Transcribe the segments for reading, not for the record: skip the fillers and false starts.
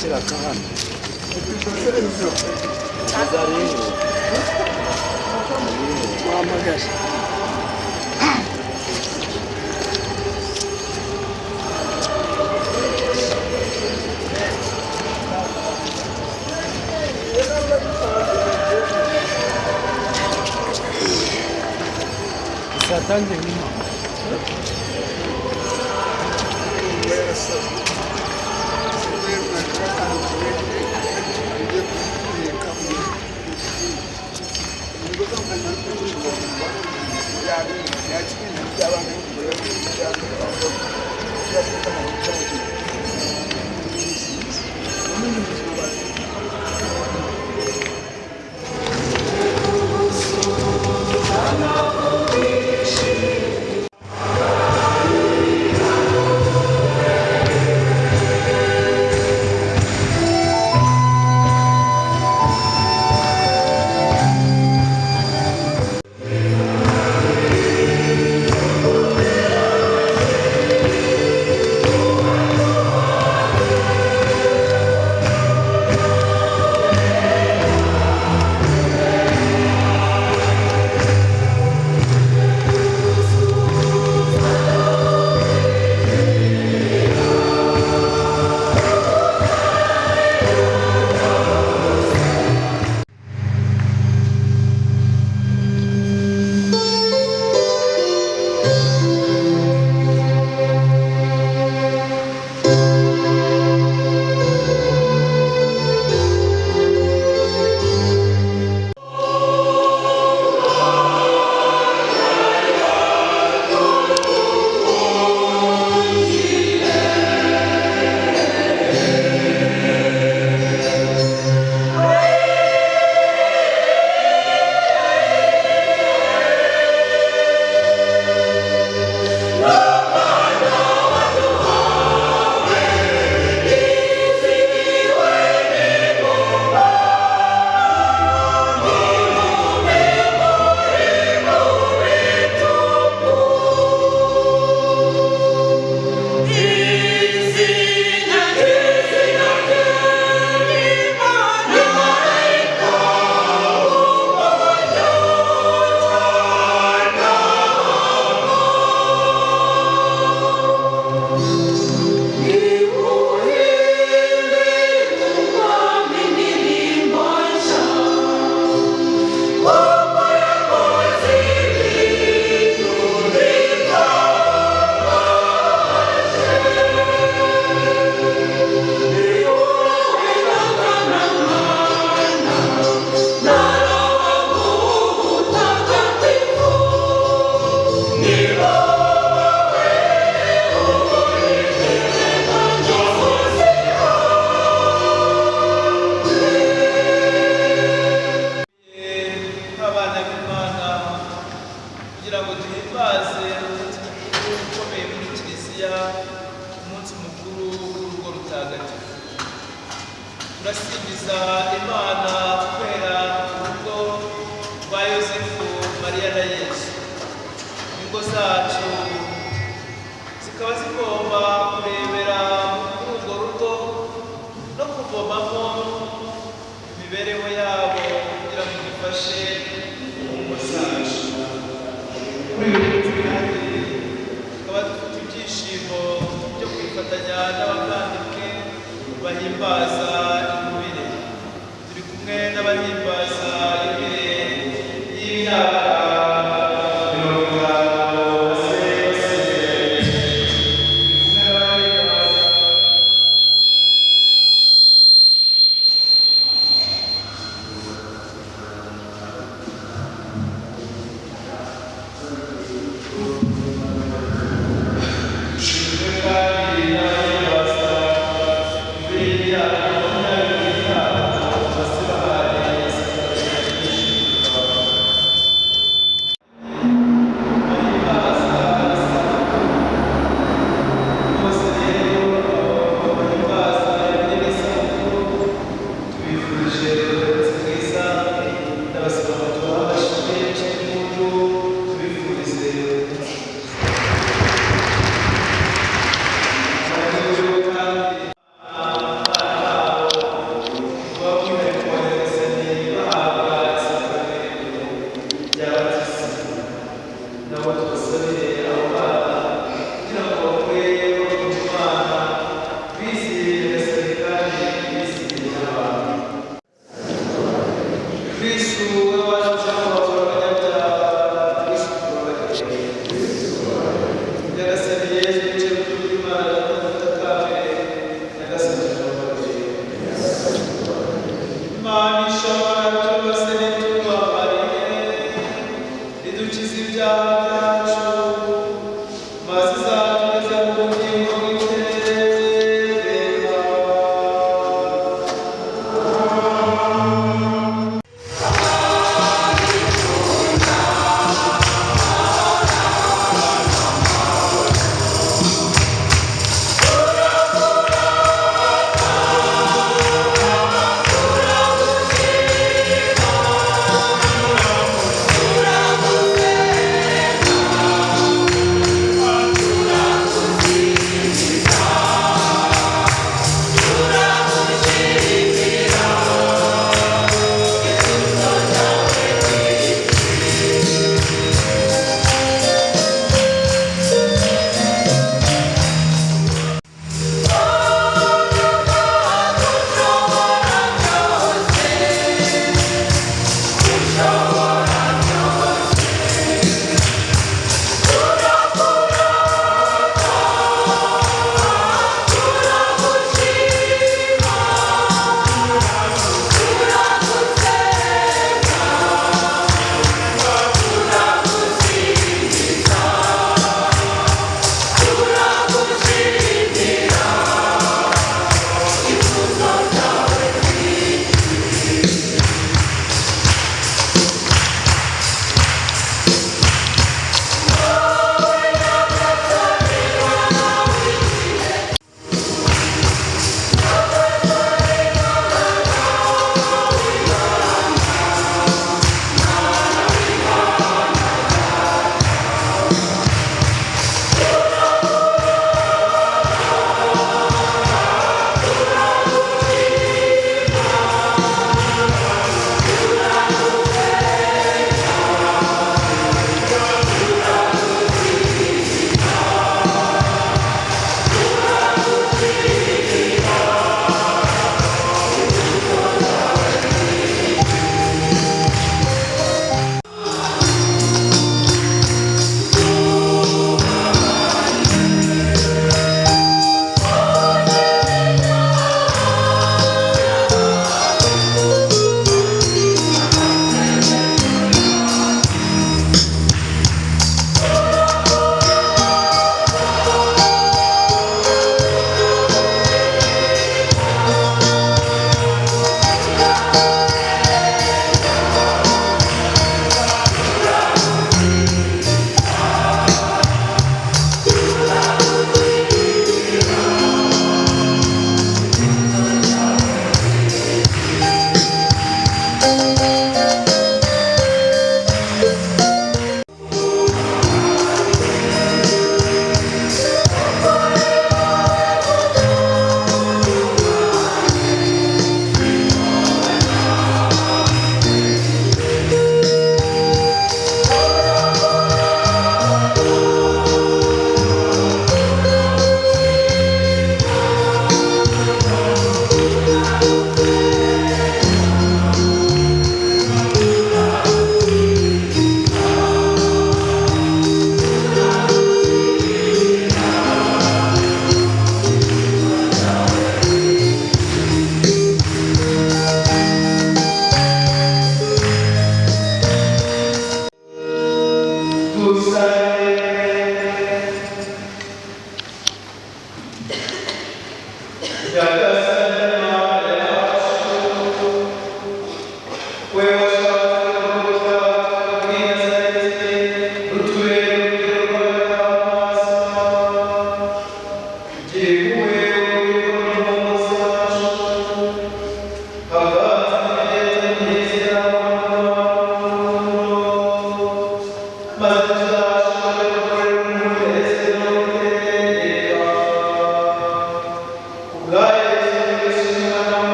kera kahano wahamagaje isatanze nyuma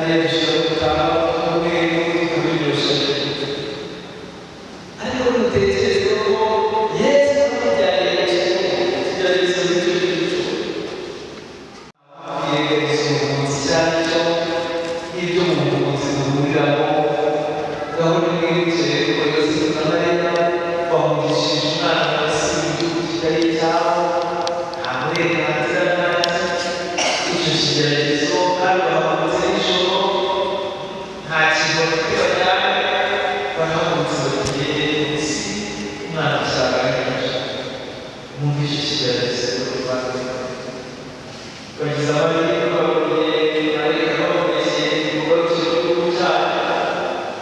hari ikigeragezo kandi bahagurutse nijoro nta kintu bafite bajyanye barahagurutse bagiye munsi umwana ashaka ahigisha mwumvishe ikigeragezo rwanda bageze abandi babonye ariko babonye umugore w'igihugu cyacu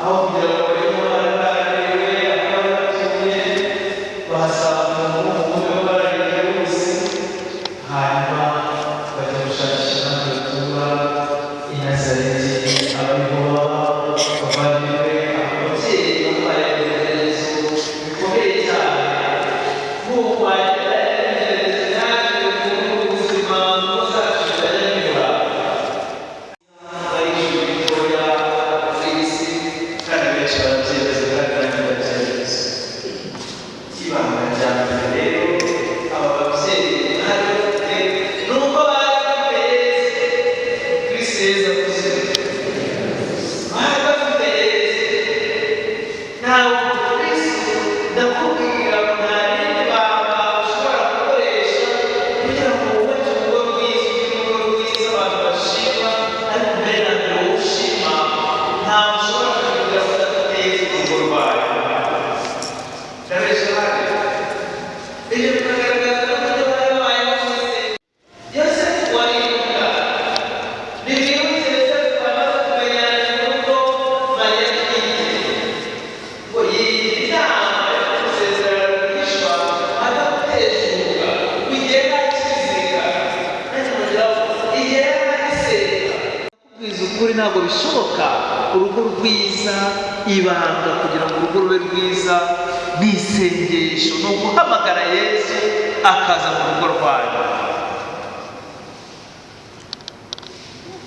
aho kugira ngo barimo bararewe abatuye bahasanga umuntu bararewe bose hanyuma bajya gushakisha n'abatura i Nazareti abariho bavandimwe ababyeyi bambaye ibigeragezo bikomeye cyane nk'uko wagira ibigeragezo natwe mu buzima bwacu butanyura ari ijuru ritoya ku isi kandi benshi barabyemeza kandi nanjye ndabyemeza ibanga rya mbere rero aba babyeyi bari bafite nuko bari bameze Kristo Yesu akuze bari bafite ntabwo Kristo ndakubwira ngo nta rindi banga ushobora gukoresha kugira ngo wubake urugo rwiza urugo rwiza abantu bashima ariko mbere na mbere wowe ushima ntabwo ushobora kugira ngo udafite Yesu mu rugo rwawe ndabeshya hano ibyo bikagaragaza n'uburyo bari babayeho muri Yosefu wariga ni byihuse Yosefu amaze kumenyana n'uko Mariya atwite ngo yigira inama yo kumusezerera rwihishwa adatezuka igihe nta kiziga nanjye mugira ngo igihe nta giseka kubwiza ukuri ntabwo bishoboka urugo rwiza ibanga kugira ngo urugo rube rwiza ni isengesho ni uguhamagara Yesu akaza mu rugo rwanyu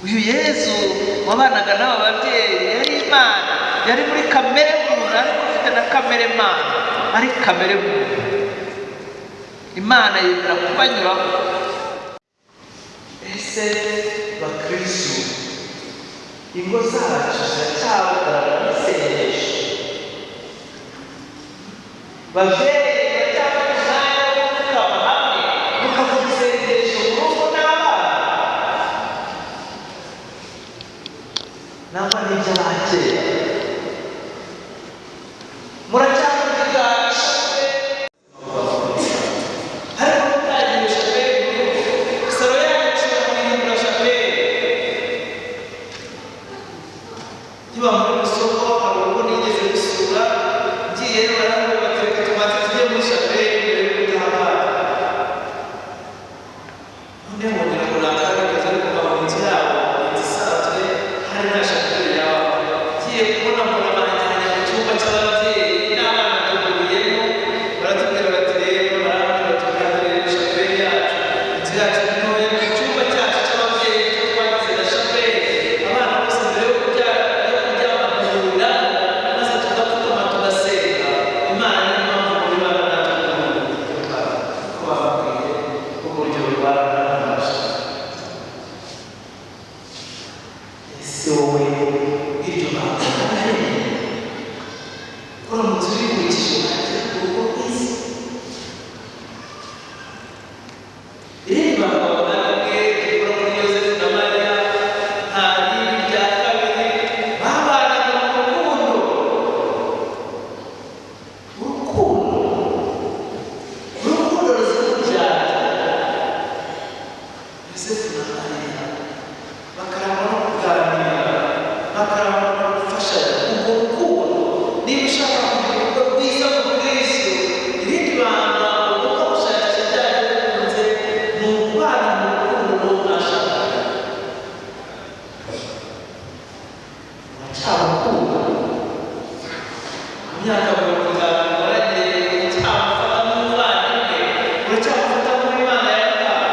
uyu Yesu wabanaga n'aba babyeyi yari Imana yari muri kamere muntu ariko afite na kamere Mana ari kamere muntu Imana yemera kubanyuraho ese bakristo ingo zacu ziracyagaragara n'isengesho babyeyi baracyafite umwanya wo gukama hamwe mukavuga isengesho mu rugo n'abana nangwa n'iby'abakera muracyavuga ishapure ariko mutagira ishapure salo yacu murihindura shapure kiba muri isoko hari urugo nigeze gusura ngiye baravuga bati reka tubanze tujye muri shapure mbere yo kujya abana none mwongera muragaragaza ariko mu nzu yabo inzu isanzwe hari nta shapure yabo ngiye kubona mbona banjyanye mu cyumba cy'ababyeyi n'abana tuguriyemo baratubwira bati rero barambwira batubwira rero shapure yacu inzu yacu ni ntoya mu cyumba cyacu cy'ababyeyi cyo twagize na shapure abana bose mbere yo kuryama duhura maze tugapfukama tugasenga Imana niyo mpamvu muri bana natwe ko bababwiye uburyo rubana n'amaraso ese wowe iryo banga uramutse urikurikije ukajya ku rugo rwiza irindi banga babanabwe rikora muri Yosefu na Mariya nta rindi rya kabiri babanaga mu rukundo urukundo ruzira uburyarya Yosefu na Mariya bakarangwa no kuganira bakarangwa no gufashanya ubwo rukundo niba ushaka kugira urugo rwiza mu Kristo irindi banga ugomba gushakisha byanyu bikunze ni ukubana mu rukundo n'uwo mwashakanye uracyabakunda ku myaka 50 waragiye uracyamufata nk'umuvandimwe uracyamufata nk'Imana yaguhaye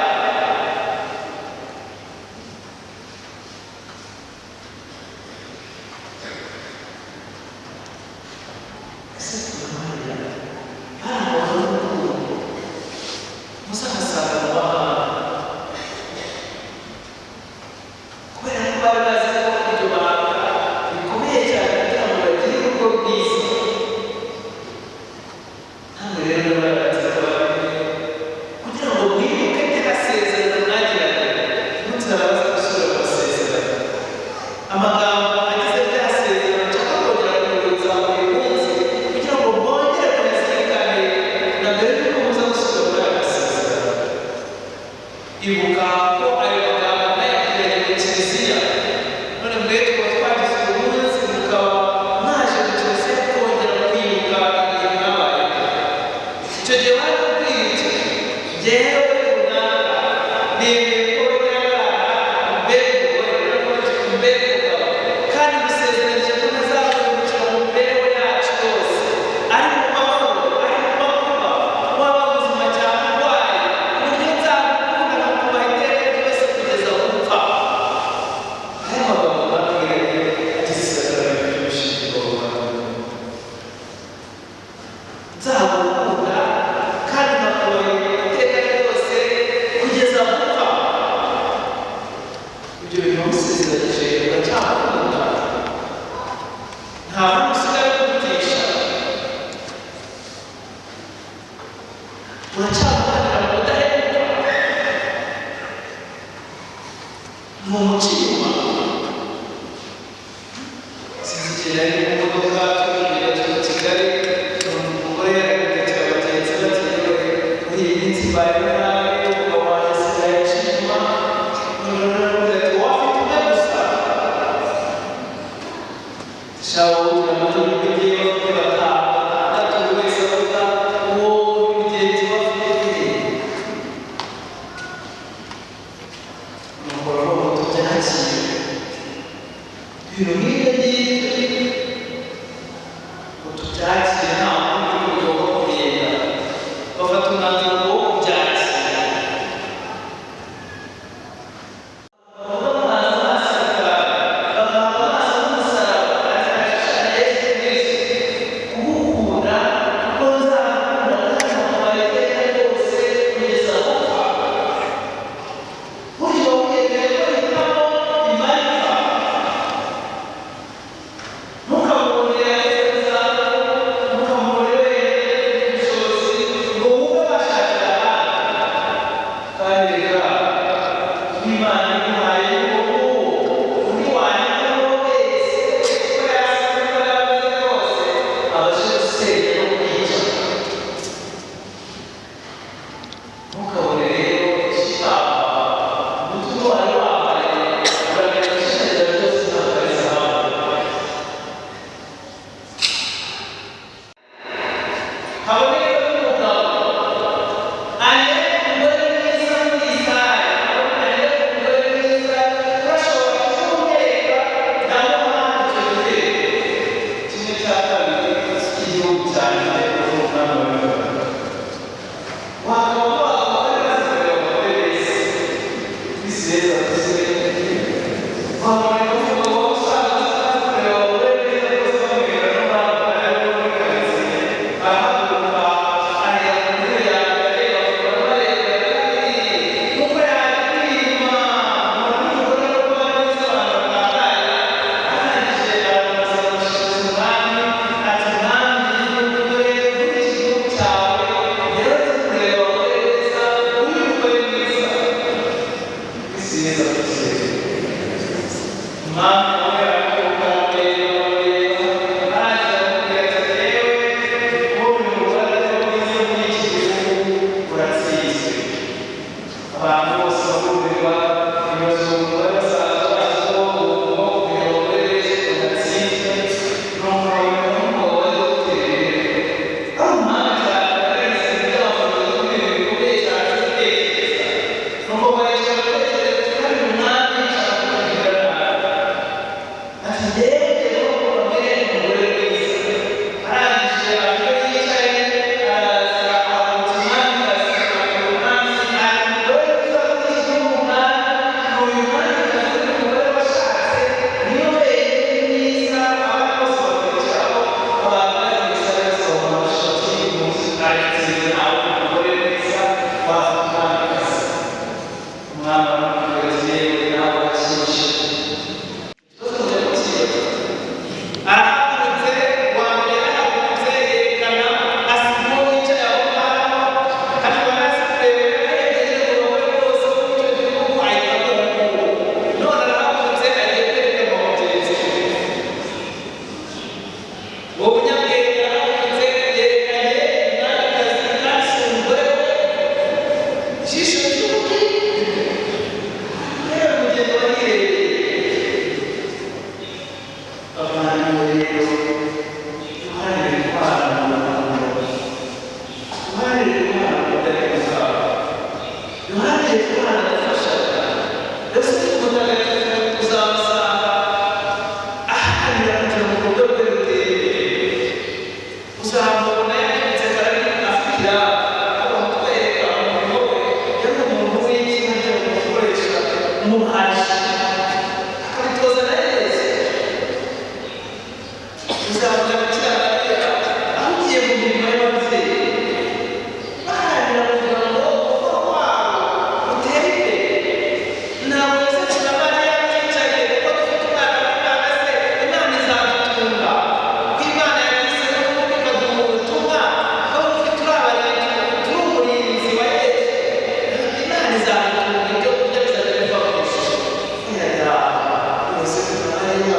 ko ayo magambo nayakoreye mu kiliziya none mwebwe tukaba twagize umunsi mukaba mwaje mu kiliziya kongera kwibuka ibintu mwabayeho icyo gihe barakubwira iki jyewe runaka nemeye ko nyarara mbere umugabo kandi gusezeranyije ko ntazabahemukira mu mibereho yacu yose ari mu mahoro ari mu makuba waba muzima cyangwa urwaye ku buryo nzamukunda nkakubaha iteka ryose kugeza gupfa aya magambo babwiriye ati isezerano ry'umushinga w'abantu nzamukunda kandi nkakubaha iteka ryose kugeza gupfa ibyo bintu wamusezeranyije uracyakunda nta muntu usigaye kubigisha uracyamuhanira mu budahemuka ni umuco inyuma sinzi igihe nari mu modoka tugenda tujya i Kigali umugore yaragutekera bagenzi bati yewe muri iyi minsi mbayeho nabi umugabo wanjye asigaye inyuma wafite umwe gusa shawo ugira amahirwe ugiye bafite batatu wese avuga uwo mugenzi bafite umugore wo tubyakire ibintu nk'ibyo ngibyo ngo tubyakire nta muntu ugomba kugenda bafata umwanzuro wo kubyakira umuhaji akabitoza na Yesu uzabona gukiranuka aho ugiye mu mirimo y'ababyeyi baharanira kugira ngo umukoro wabo utere imbere. Ntabwo Yosefu na Mariya bicaye kuko dufite umwana w'Imana se Imana izadutunga kuko Imana yagize n'ubundi ikaduha ubutumwa ko turi abarinzi turi umurinzi wa Yesu. Imana izadutunga ibyo kurya bizajya biva mu ijuru. Yosefu na Mariya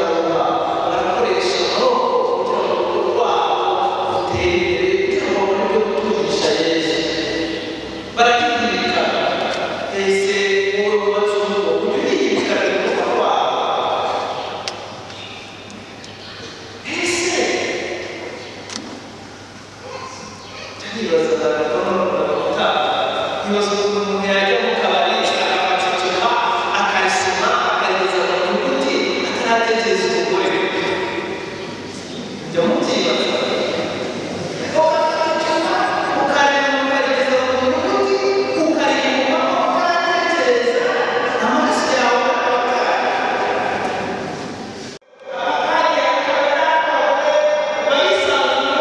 barakoresha amaboko kugira ngo umukoro wabo utere imbere kugira ngo babone ibyo gutungisha Yesu. Baratwirika ese wowe wubatse urugo ujye uyibikana umukoro wawe. Ese ndibaza ibibazo umuntu yajya mu kabari agafata icupa akarisoma akarigeza mu nyuguti ataratekereza umugore. Jya mubyibaza ugafata icupa ukareba ukarigeza mu nyuguti ukaririmbaho utaratekereza amaraso yawe akabakara. Akariya akaba yakabakara bayisanzura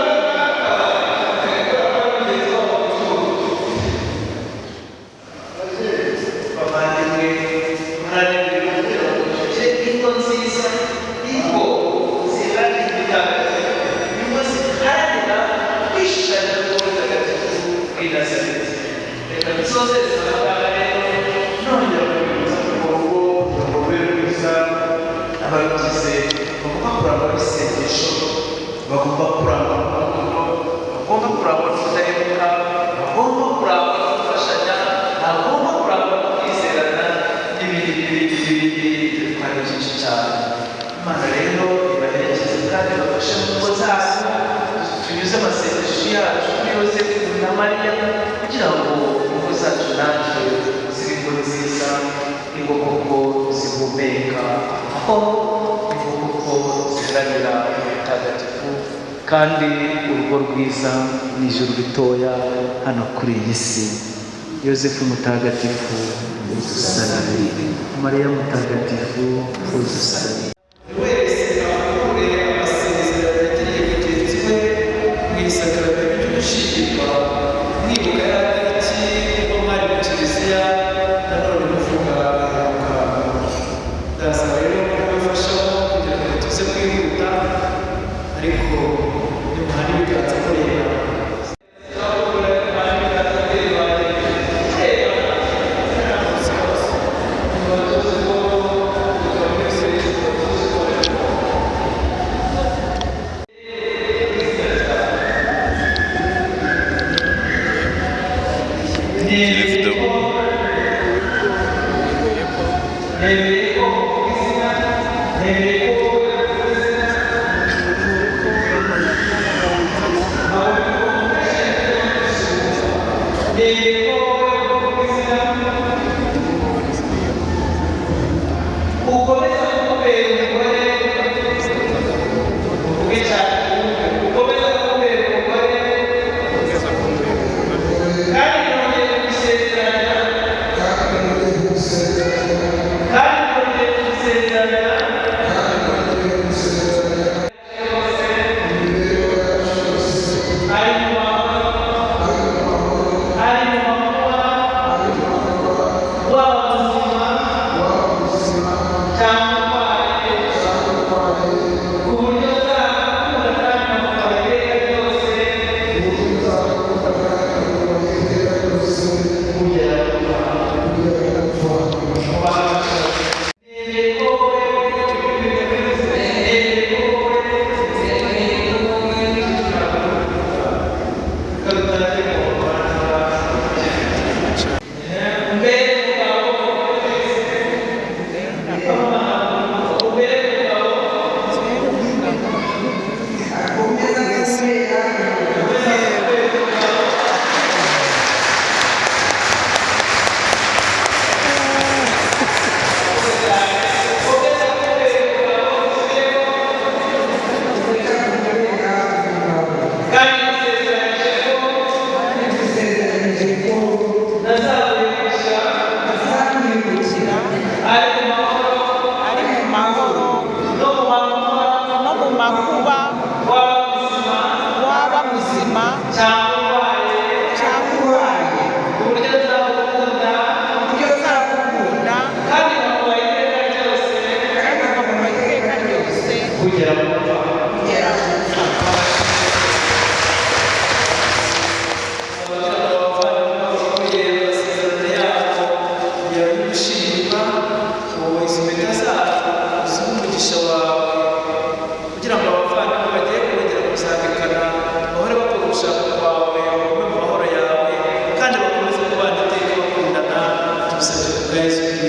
bavandimwe muharanire kugira ngo dufite ingo nziza, ingo ziharanira ibitagatifu, ingo ziharanira kwishishanya n'ubutagatifu bw'i Nazareti. Reka dusozeze amagambo rero nongera kubibutsa ko urugo rubere rwiza abarugize bagomba kurangwa n'isengesho, bagomba kurangwa n'urukundo, bagomba kurangwa n'ubudahemuka, bagomba kurangwa no gufashanya, bagomba kurangwa no kwizerana n'ibindi kandi byinshi cyane. Imana rero ibaherekeze kandi ibafashe mu ngo zacu, tunyuze amasengesho yacu kuri Yosefu na Mariya kugira ngo ingo zacu natwe zibe ingo nziza, ingo koko zihumeka amahoro, ingo koko ziharanira ubutagatifu, kandi urugo rwiza ni ijuru ritoya hano kuri iyi si. Yosefu mutagatifu udusabire, Mariya mutagatifu udusabire. Buri wese akure amasezerano yagiriye mugenzi we mu isakaramentu ry'ugushyingirwa, mwibuka ya tariki ubwo mwari mu kiliziya nanone muvuga iheruka. Ndasaba rero kubibafashamo kugira ngo tuze kwihuta, ariko nimuhane ibiganza mureba. Hari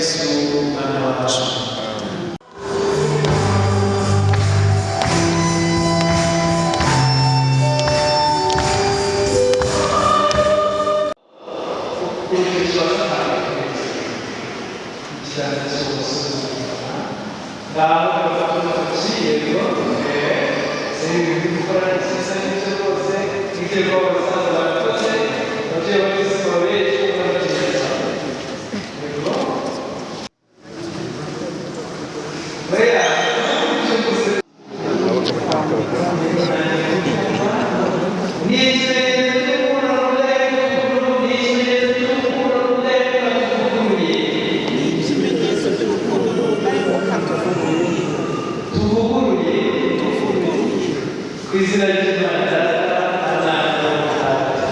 Yesu umwana wacu. Izina ry'Imana Data, Umwana n'Umwuka.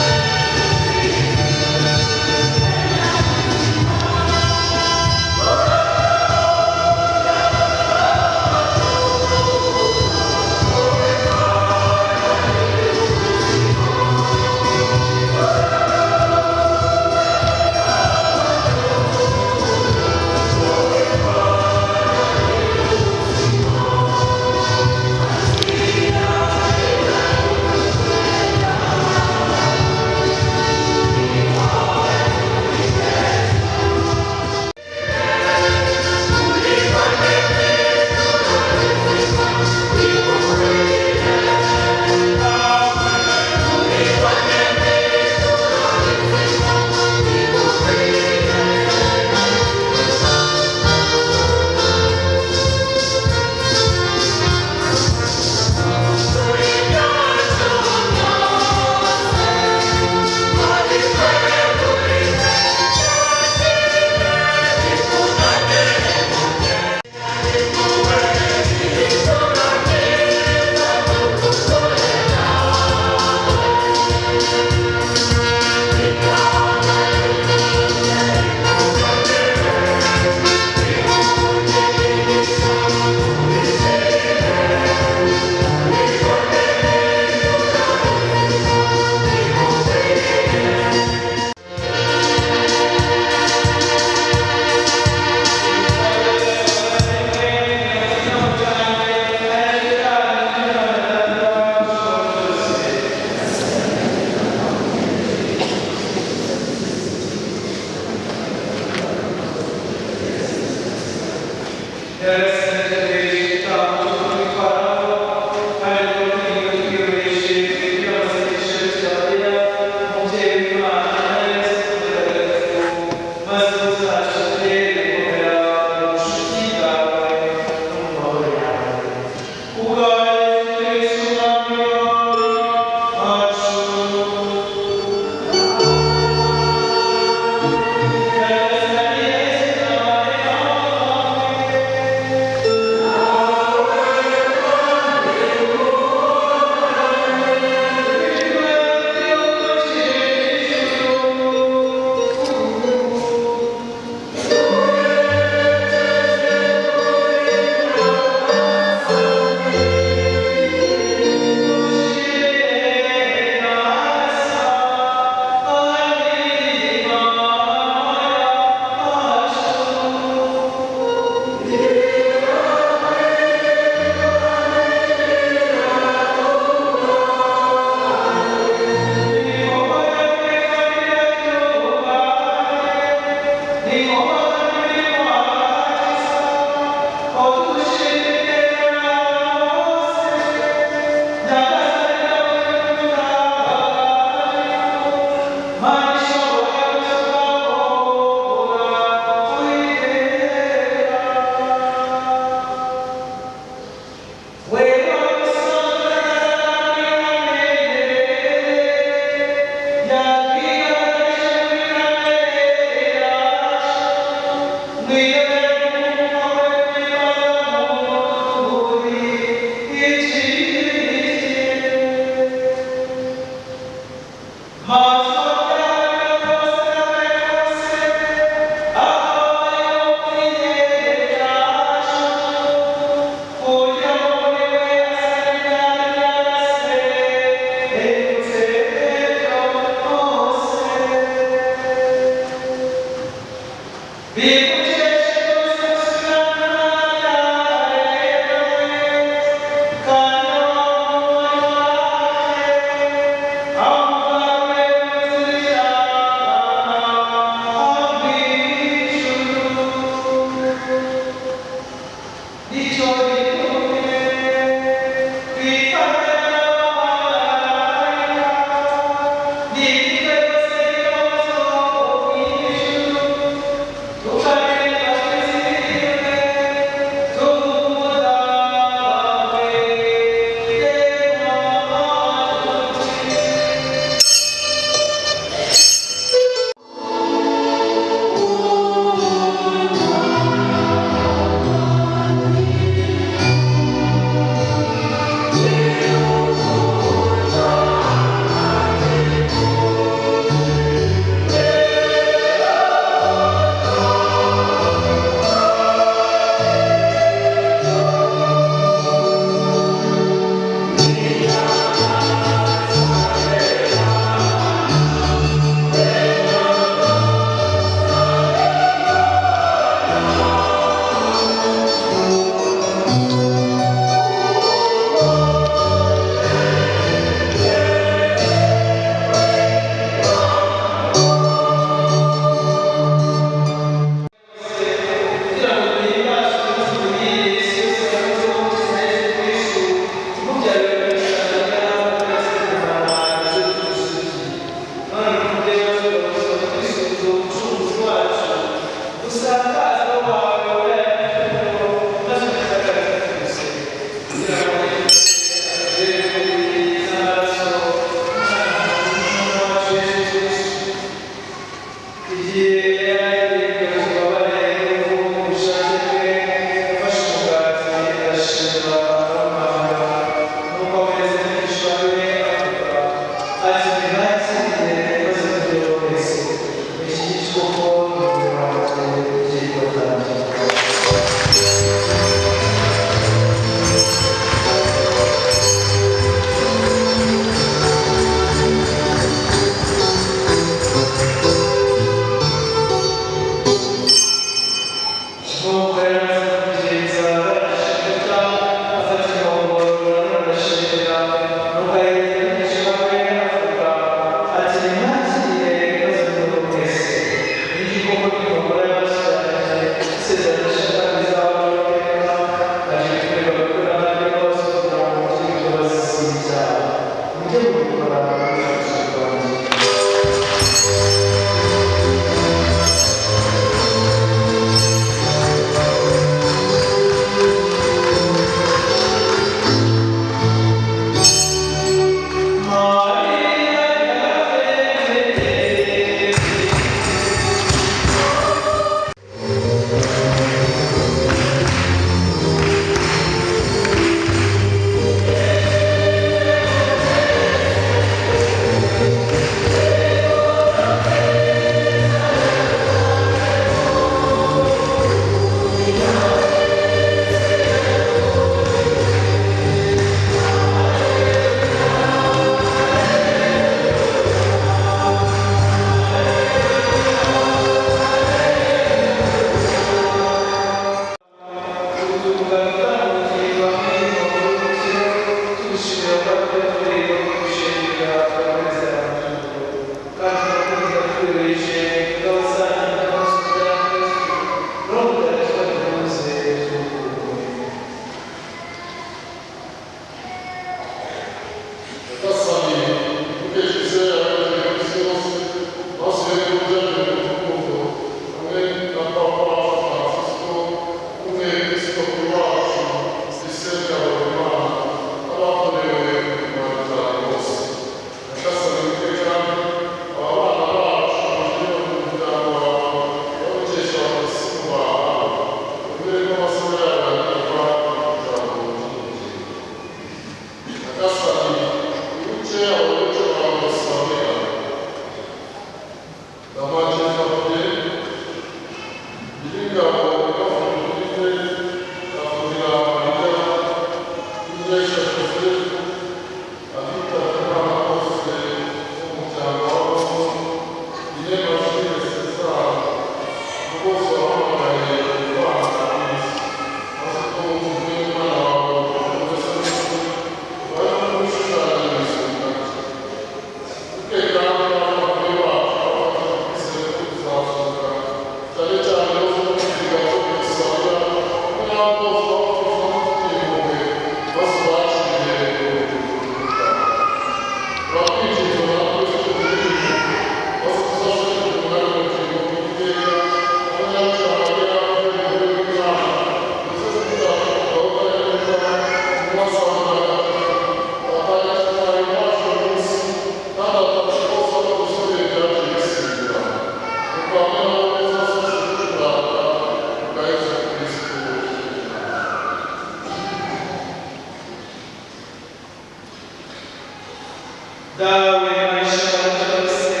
dawe maisha byose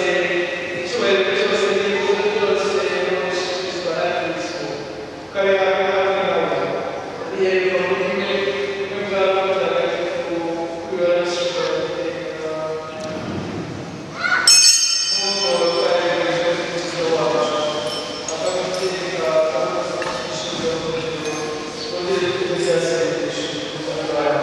icyubahiro cyose n'ikuzo byose n'ubushikirizwa na Kristo ukareba hamwe nawe niyerekwa muri mwe n'ubwawe mutagatifu kuyora n'ishobora guteka nk'uko twaremeje Kristo wacu akaguteka akagushyikirizwa mu muriro twongere tubizasengeshe kuzatwara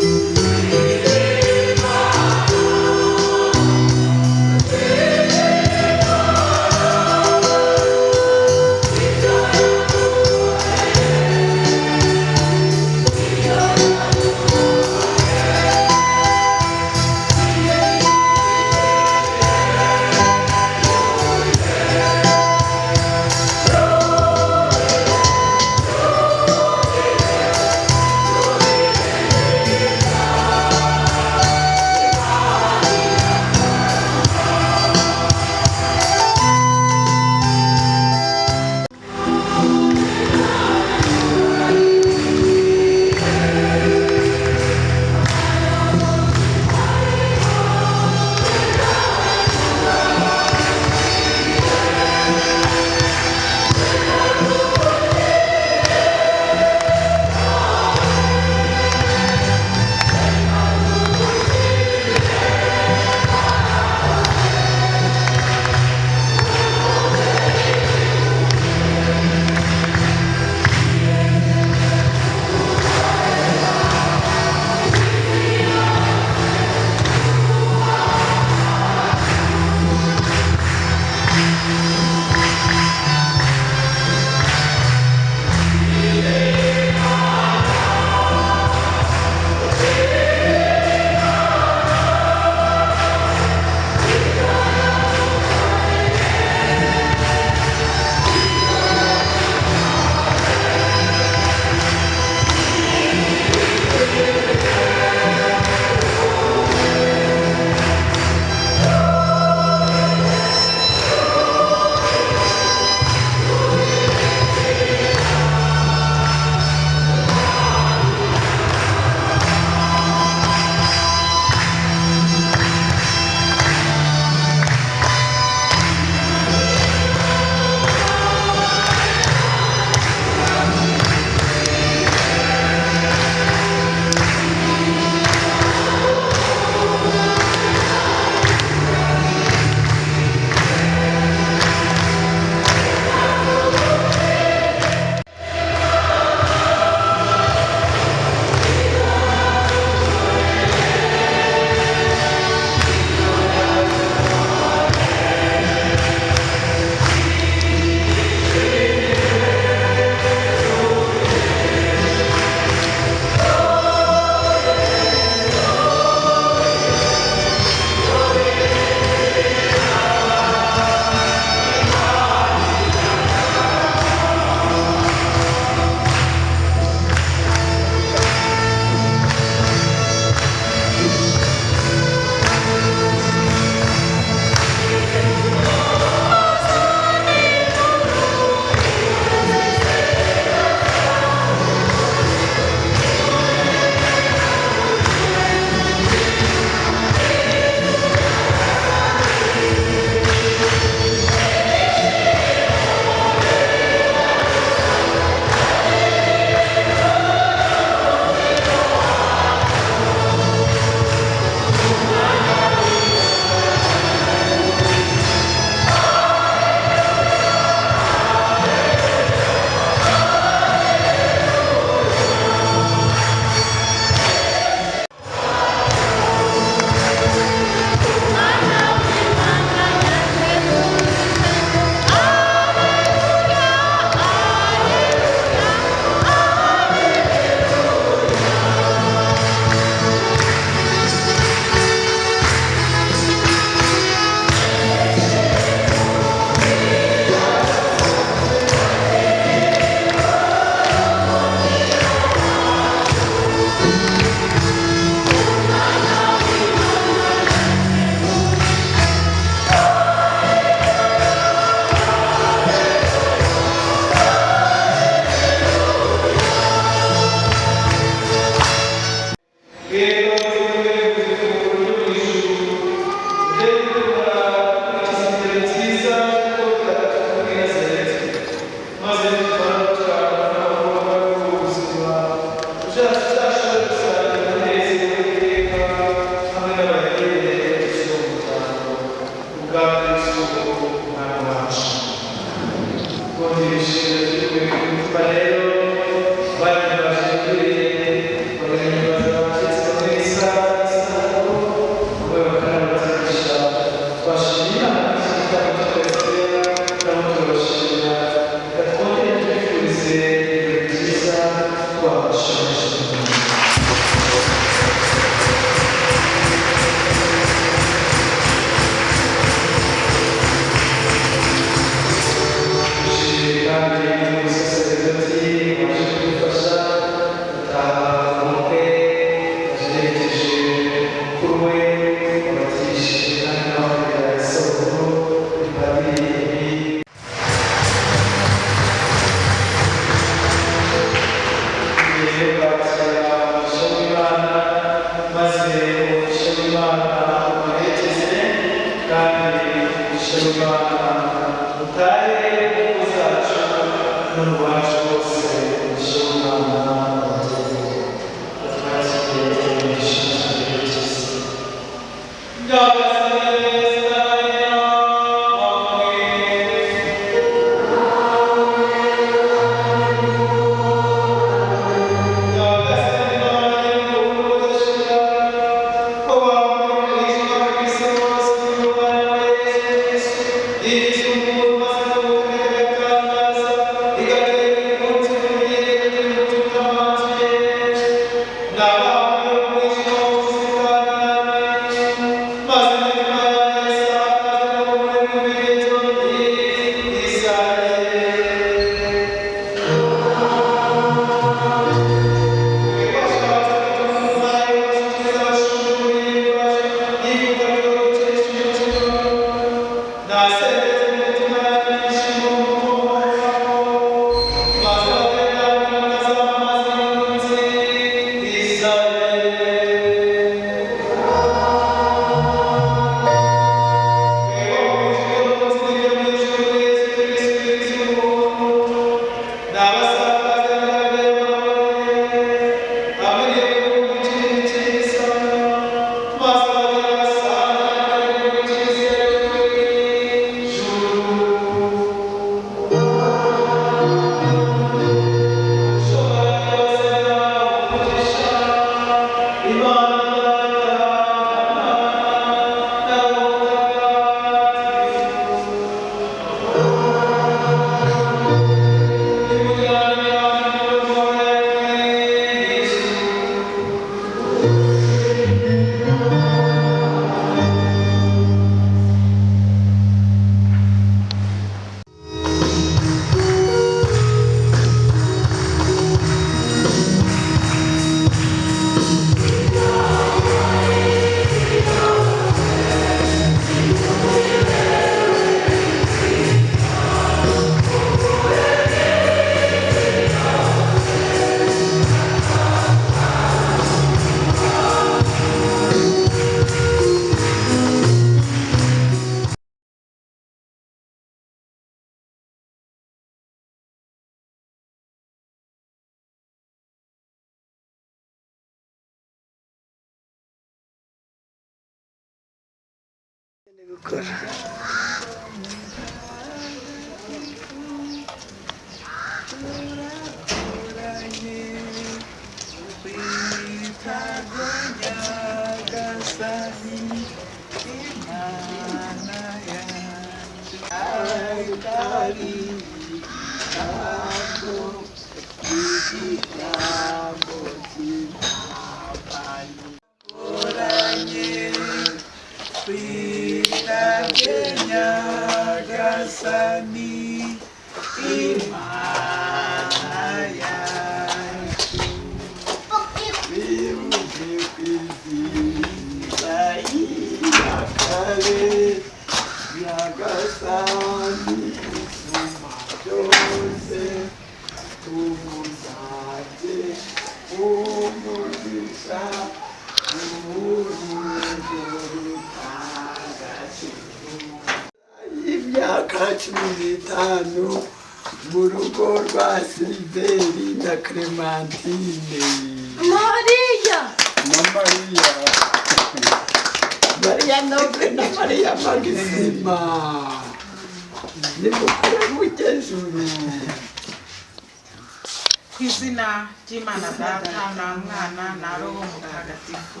Kwizina Jimana Data na Mwana na Roho Mutagatifu.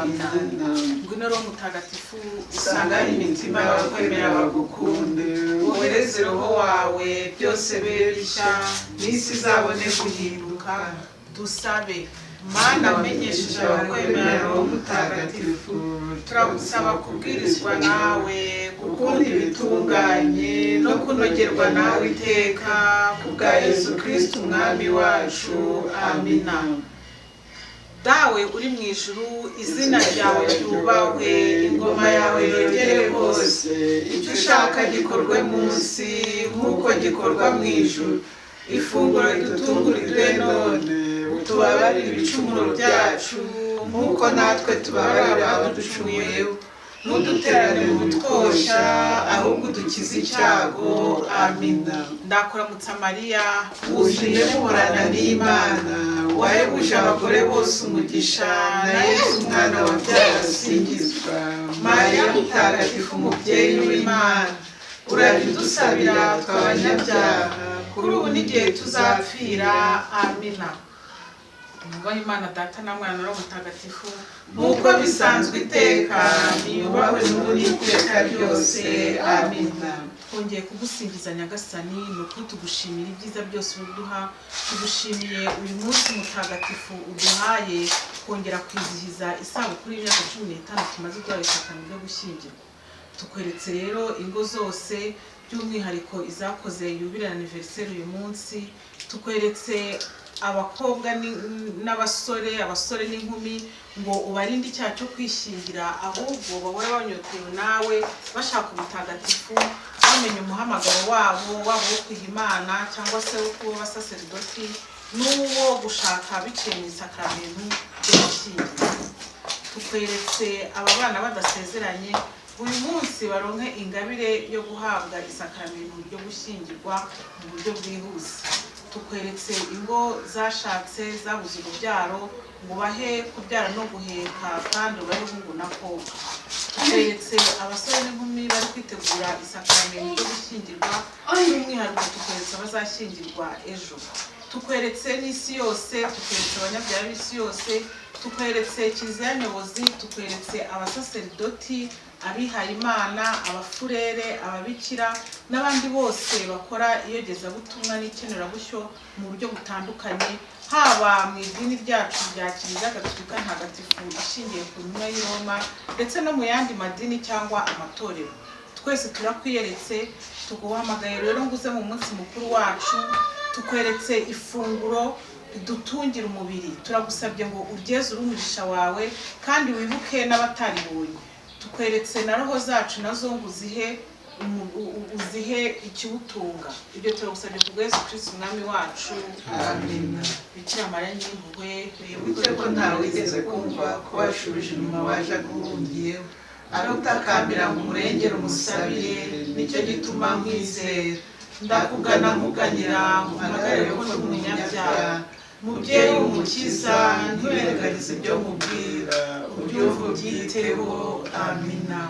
Amina. Ngwino Roho Mutagatifu usanga imitima y'abakwemera bagukunde, wohereze Roho wawe byose berisha n'isi zabone guhinduka. Dusabe. Mana amenyesheje abakwemera Roho Mutagatifu, turagusaba kubwirizwa nawe, gukunda ibitunganye no kunogerwa nawe iteka, kubwa Yesu Kristo umwami wacu. Amina. Dawe uri mu ijuru, izina ryawe ryubahwe, ingoma yawe yogere hose, icyo ushaka gikorwe munsi nk'uko gikorwa mu ijuru. Ifunguro ridutungurire none, utubabarire ibicumuro byacu nk'uko natwe tubabarira abaducumuyeho, ntuduterane mu bitwosha ahubwo udukize icyago. Amina. Ndakuramutsa Mariya, wuzuye muhorana n'Imana, wahebuje abagore bose umugisha, na Yesu umwana wabyaye asingizwa. Mariya mutagatifu umubyeyi w'Imana, urabidusabira tw'abanyabyaha kuri ubu n'igihe tuzapfira. Amina. Nubaha Imana Data na Mwana na Roho Mutagatifu, nk'uko bisanzwe iteka, niyubahwe n'ubu n'iteka ryose. Amina. Twongeye kugusingiza Nyagasani, ni ukuri tugushimira ibyiza byose uduha, tugushimiye uyu munsi mutagatifu uduhaye kongera kwizihiza isabukuru y'imyaka 15 tumaze duhaye isakramento ryo gushyingirwa. Tukweretse rero ingo zose, by'umwihariko izakoze yubile anniversaire uyu munsi. Tukweretse abakobwa n'abasore, abasore n'inkumi, ngo ubarinde icyaha cyo kwishingira, ahubwo bahora banyotewe nawe bashaka ubutagatifu, bamenya umuhamagaro wabo, waba wo kwiha Imana cyangwa se wo kuba abasaserdoti, n'uwo gushaka biciye mu isakramento ryo gushyingirwa. Tukweretse aba bana badasezeranye, uyu munsi baronke ingabire yo guhabwa isakramento ryo gushyingirwa mu buryo bwihuse. Tukweretse ingo zashatse zabuze urubyaro, ngo bahe kubyara no guheka kandi ubahe hungu na kobwa. Tukweretse abasore n'inkumi bari kwitegura isakramento ryo gushyingirwa, by'umwihariko tukweretse abazashyingirwa ejo. Tukweretse n'isi yose, tukweretse abanyabyaha b'isi yose, tukweretse kiliziya nyobozi, tukweretse abasaserdoti, abihaye Imana, abafurere, ababikira n'abandi bose bakora iyogezabutumwa n'ikenerabushyo mu buryo butandukanye, haba mu idini ryacu rya Kiliziya Gatolika ntagatifu ishingiye ku ntumwa y'i Roma, ndetse no mu yandi madini cyangwa amatorero. Twese turakwiyeretse, tuguhamagaye rero ngo uze mu munsi mukuru wacu. Tukweretse ifunguro ridutungira umubiri, turagusabye ngo uryeze umugisha wawe kandi wibuke n'abataribonye. Tukweretse na roho zacu nazo ngo uzihe ikiwutunga. Ibyo turagusabye ku bwa Yesu Kristo umwami wacu. Amina. Bikira Mariya nyir'impuhwe, wibuke ko ntawe wigeze kumva ko washubije inyuma waje aguhungiyeho, arutakambira mu murengero umusabire, nicyo gituma nkwizera. Ndakugana nkuganyira, mpamagare ko ndi umunyabyaha. Mubyeyi w'umukiza, ntiwirengagize ibyo nkubwira, ubyumve ubyiteho. Amina.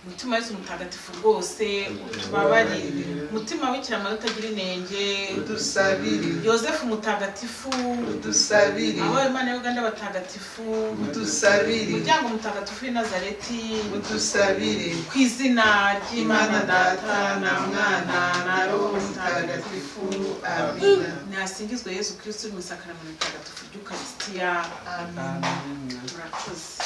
Mutima Yesu mutagatifu rwose utubabarire. Mutima w'Bikira Mariya utagira inenge, udusabire. Yosefu mutagatifu, udusabire. Aho Imana y'Uganda batagatifu, udusabire. Umuryango mutagatifu w'i Nazareti, udusabire. Ku izina ry'Imana Data na Mwana na Roho Mutagatifu. Amina. Nasingizwe Yesu Kristo mu isakramento ritagatifu ry'Ukaristiya. Amen. Murakoze.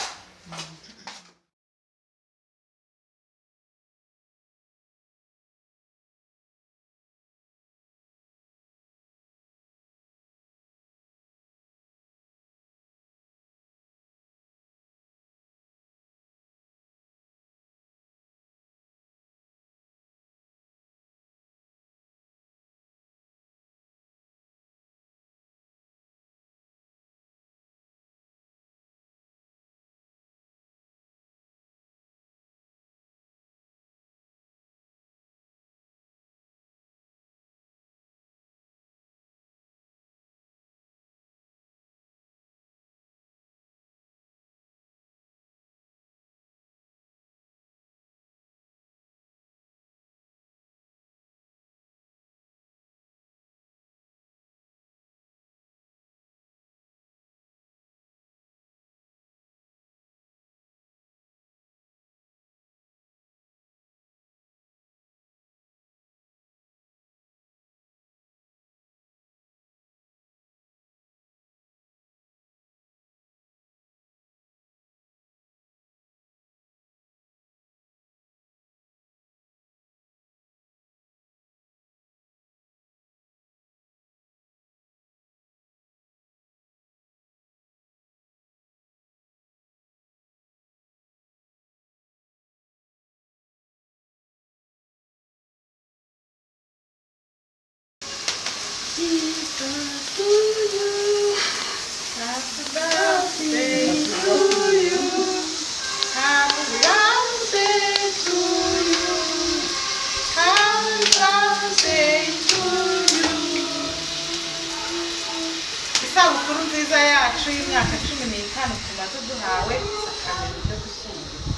yacu y'imyaka 15 tumaze duhawe isakamento ryo gushyingirwa.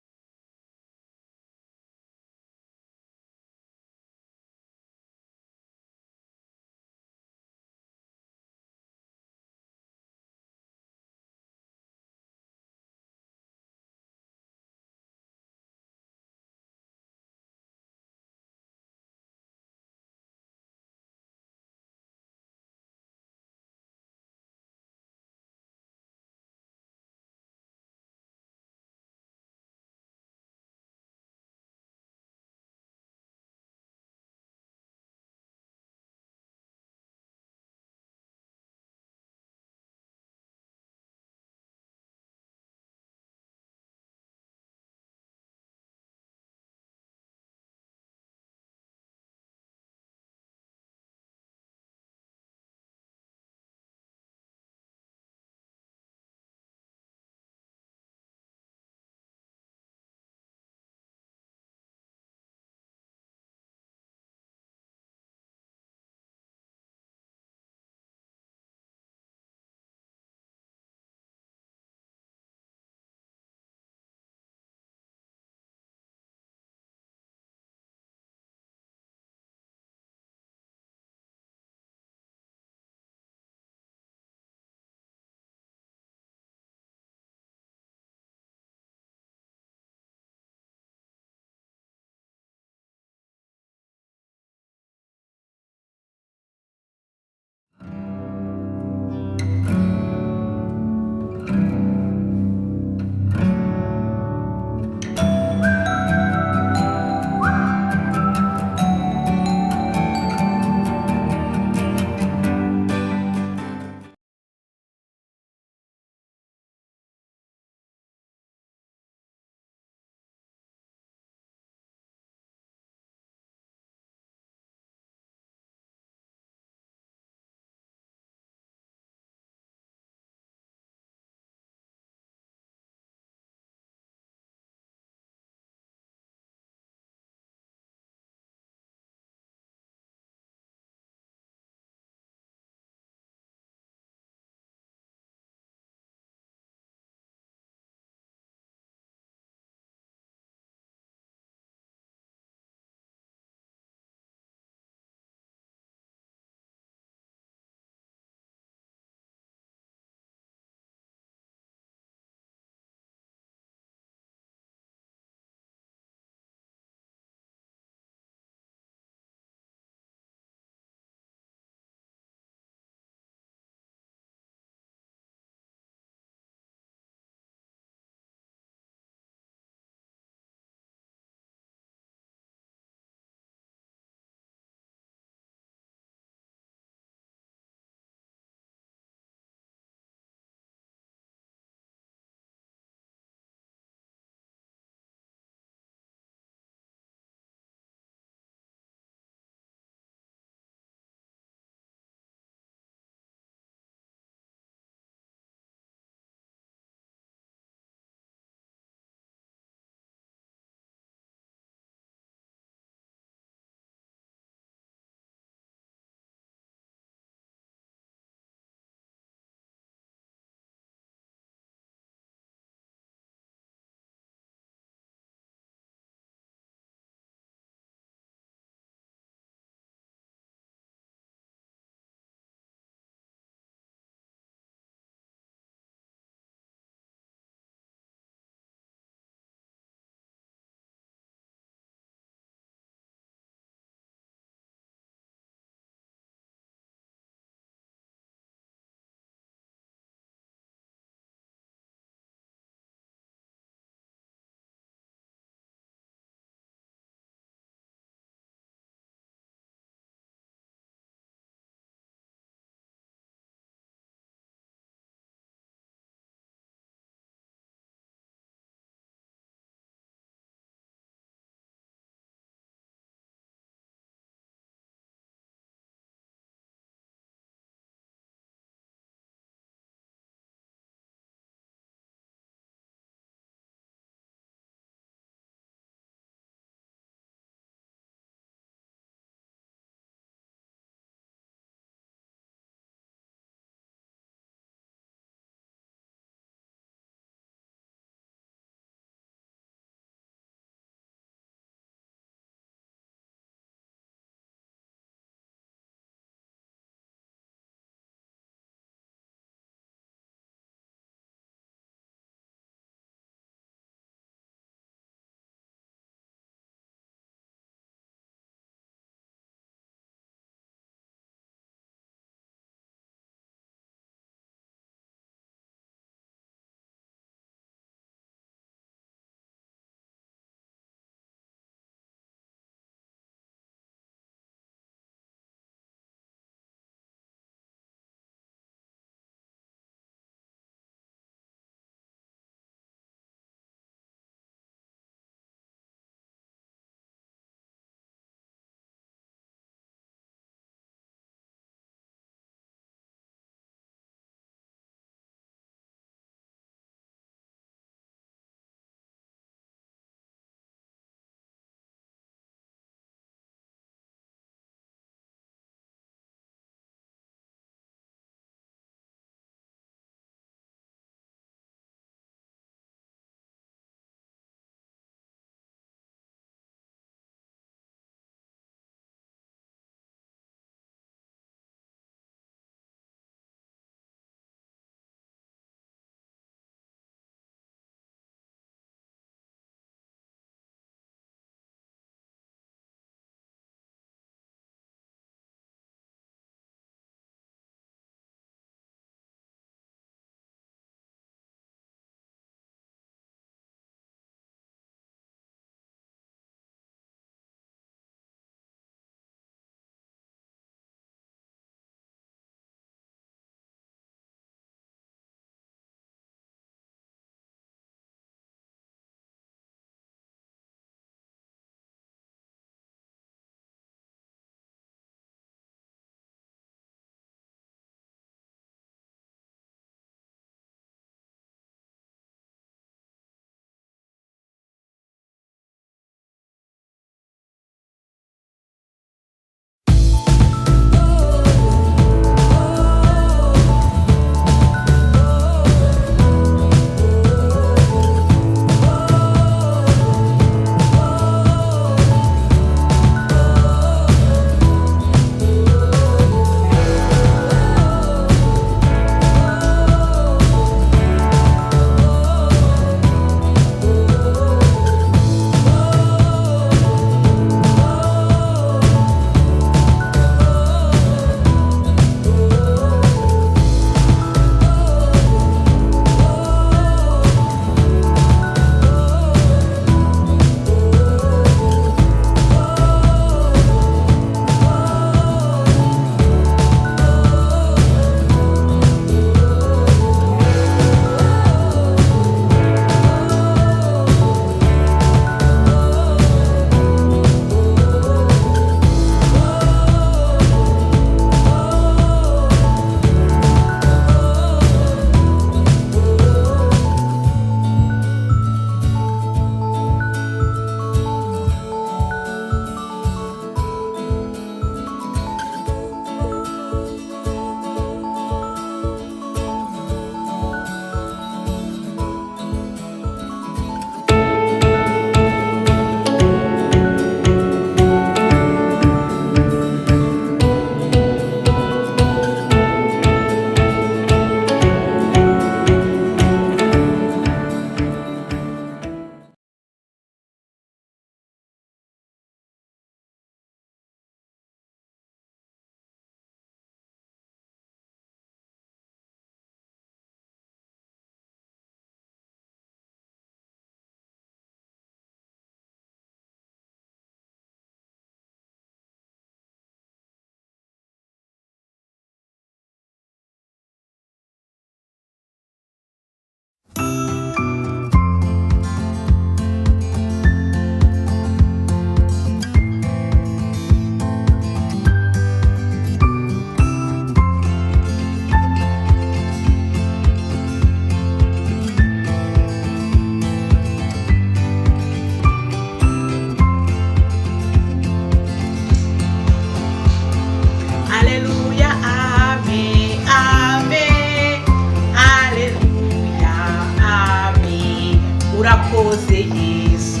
urakoze Yesu,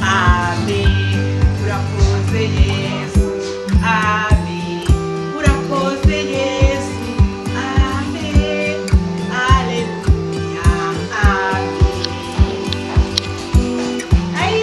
amen. Urakoze Yesu, amen. Urakoze Yesu, amen. Aleluya, amen. Ai,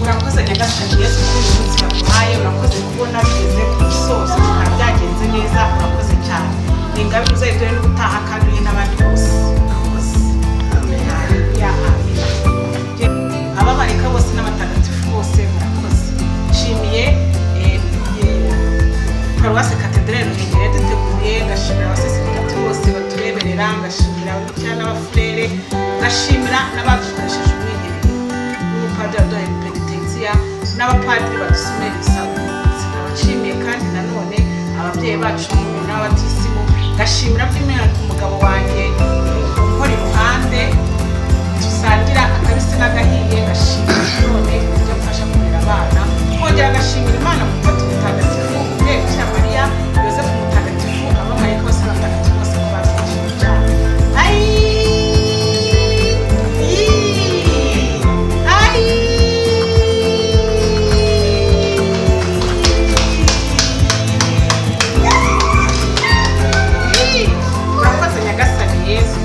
urakoze nyagasani Yesu kuri uyu munsi waduhaye, urakoze kubona bigeze ku musozo bikaba byagenze neza, urakoze cyane. Ni ingabire uzayiduhe n'ubutaha kandi uhe n'abandi bose. Urakoze. Haleluya, amen. Abamarayika bose n'abatagatifu bose murakoze. Nshimiye paruwasi katedrali Ruhengeri yaduteguye, ngashimira abasaseridoti bose batureberera, ngashimira ababikira n'abafurere, ngashimira n'abadukoresheje umwiherero n'umupadiri waduhaye penitensiya n'abapadiri badusomera ibisabo. Nabashimiye kandi nanone ababyeyi bacu n'abatisimu, ngashimira by'umwihariko umugabo wanjye unkora iruhande dusangira akabisi n'agahiye, ngashimira none ibyo mfasha kurera abana, kongera ngashimira Imana gufata umutagatifu Bikira Mariya, Yosefu mutagatifu, abamarayika bose n'abatagatifu bose ko badufashije cyane. Urakoze nyagasani Yesu.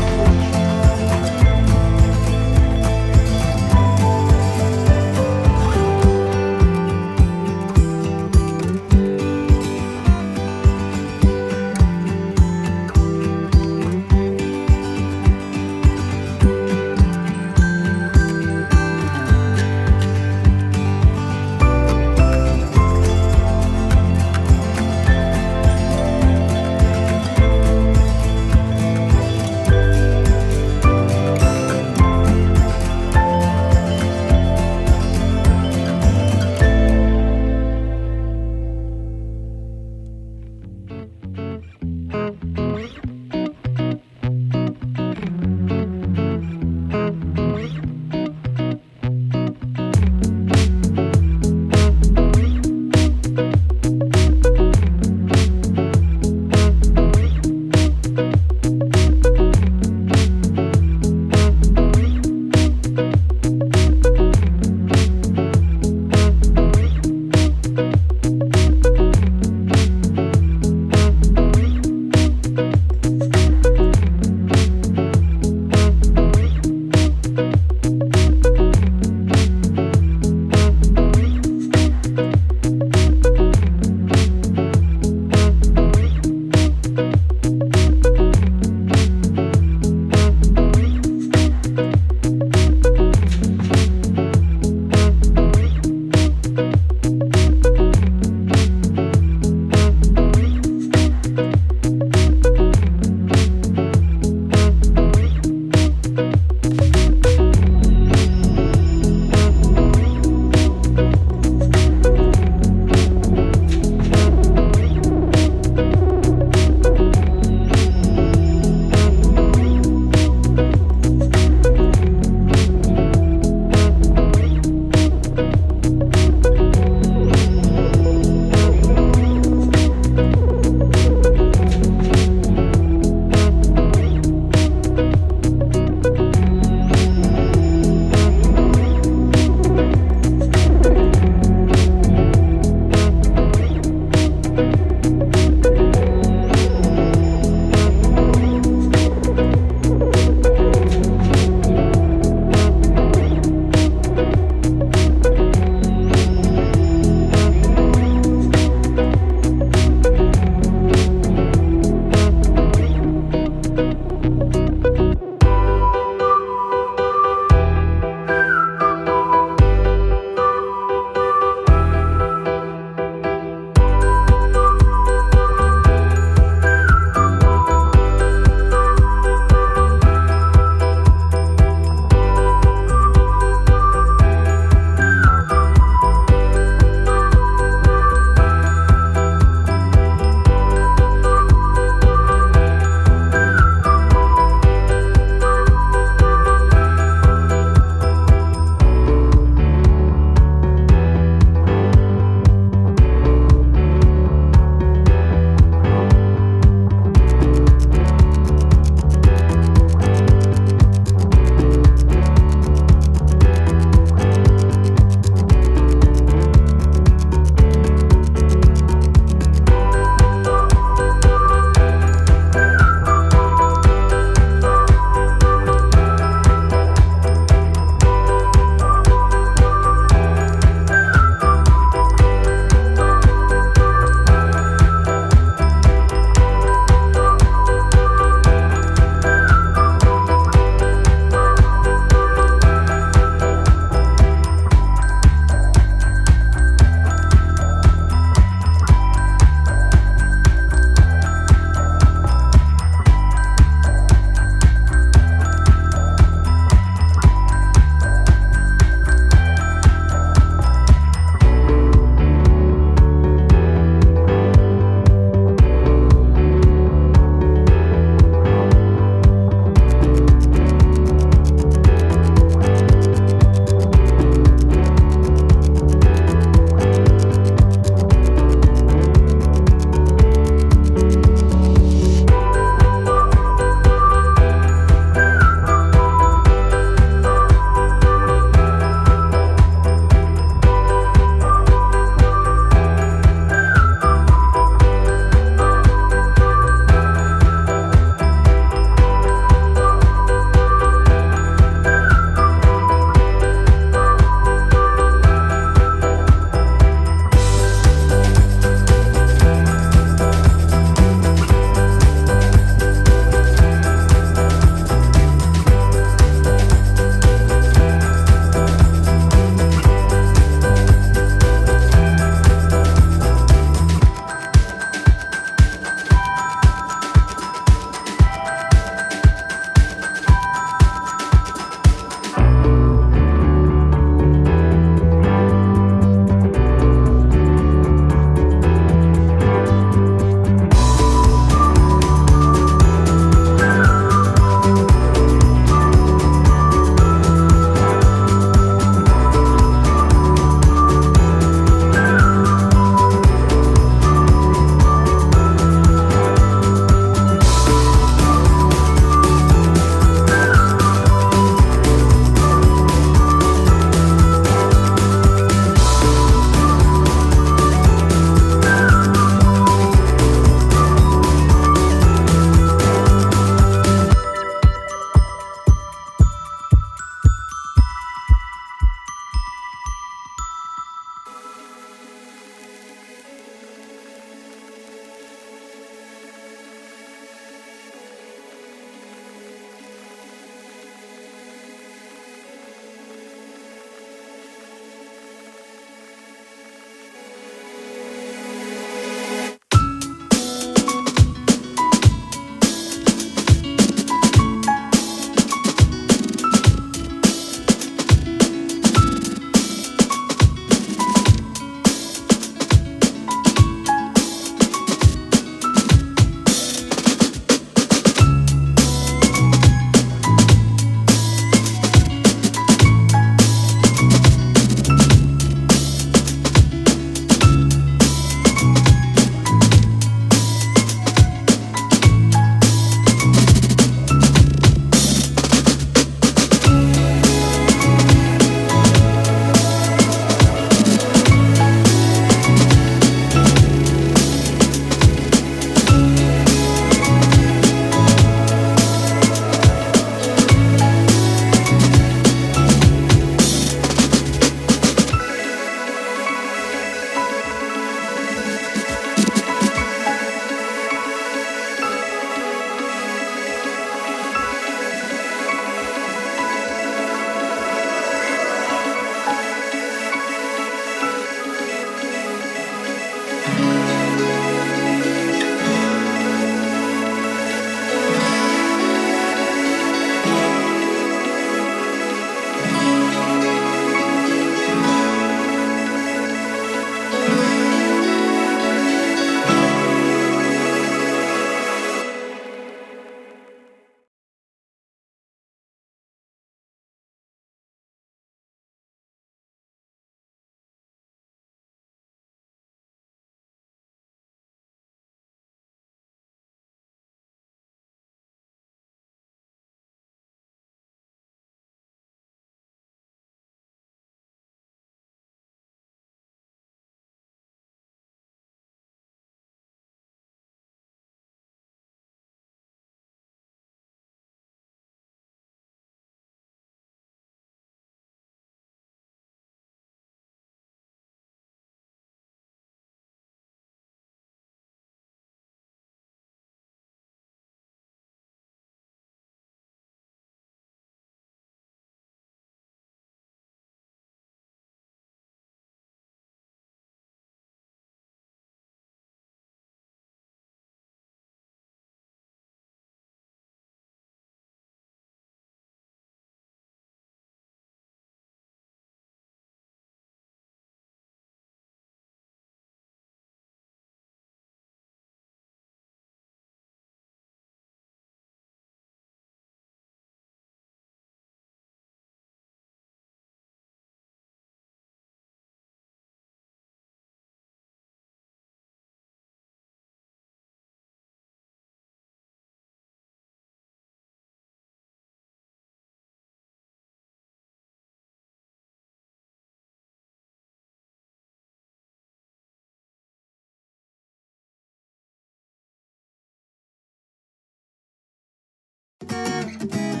Thank you.